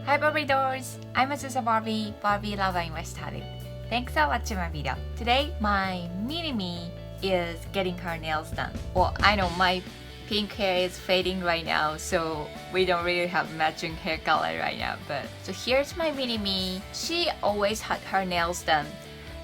Hi Barbie dolls! I'm AZUSA Barbie, Barbie Love in West-Hollywood. Thanks for watching my video. Today, my mini-me is getting her nails done. Well, I know my pink hair is fading right now, so we don't really have matching hair color right now. But so here's my mini-me. She always had her nails done,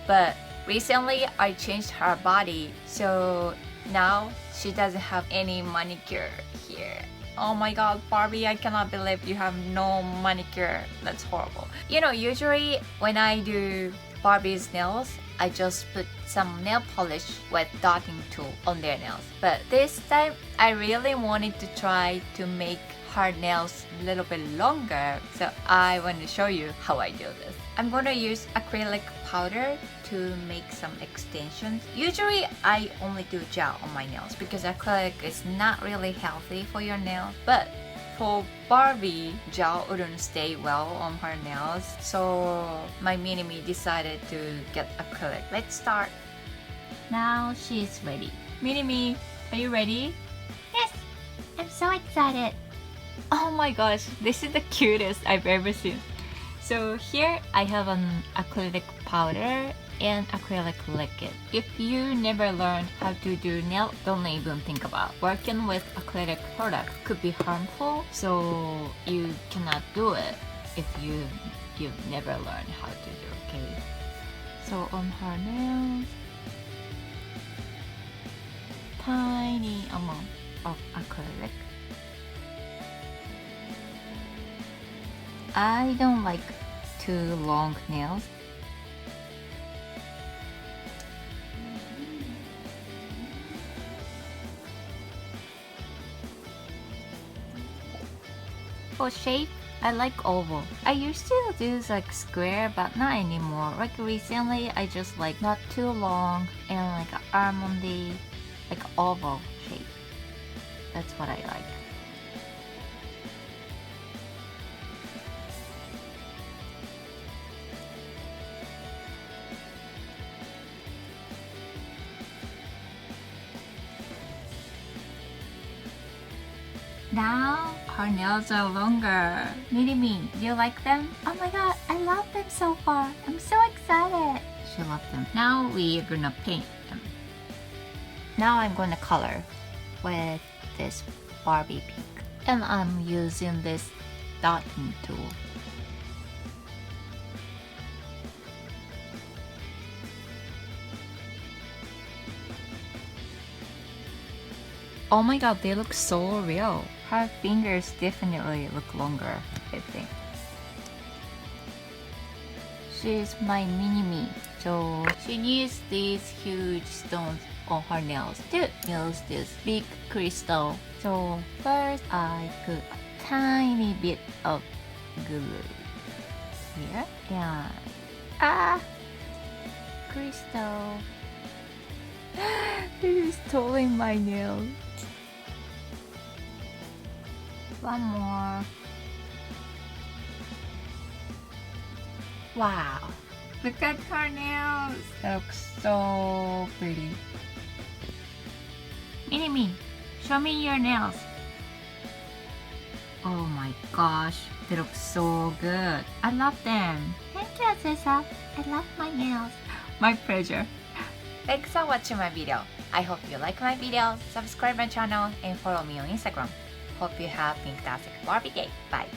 but recently I changed her body, so now she doesn't have any manicure here. Oh my god, Barbie, I cannot believe you have no manicure. That's horrible. You know, usually when I do Barbie's nails, I just put some nail polish with dotting tool on their nails. But this time, I really wanted to try to make her nails a little bit longer. So I want to show you how I do this. I'm going to use acrylic powder to make some extensions. Usually I only do gel on my nails because acrylic is not really healthy for your nails. But for Barbie, gel wouldn't stay well on her nails. So my mini-me decided to get acrylic. Let's start. Now she's ready. Mini-me, are you ready? Yes, I'm so excited. Oh my gosh, this is the cutest I've ever seen. So here I have an acrylic powder and acrylic liquid. If you never learned how to do nail, don't even think about. Working with acrylic product could be harmful, so you cannot do it if you've never learned how to do, okay? So on her nails, tiny amount of acrylic. I don't like too long nails. For shape, I like oval. I used to do like square, but not anymore. Like recently, I just like not too long and like almondy, like oval shape. That's what I like. Now her nails are longer. Mini-me, do you like them? Oh my god, I love them so far. I'm so excited. She loves them. Now we're gonna paint them. Now I'm gonna color with this Barbie pink. And I'm using this dotting tool. Oh my god, they look so real. Her fingers definitely look longer, I think. She's my mini-me, so she needs these huge stones on her nails to use this big crystal. So first I put a tiny bit of glue here and crystal. This is totally my nails. One more. Wow, look at her nails. They look so pretty. Mini-me, show me your nails. Oh my gosh, they look so good. I love them. Thank you, Azusa. I love my nails. My pleasure. Thanks for watching my video. I hope you like my video, subscribe my channel, and follow me on Instagram. Hope you have fantastic Barbie day. Bye.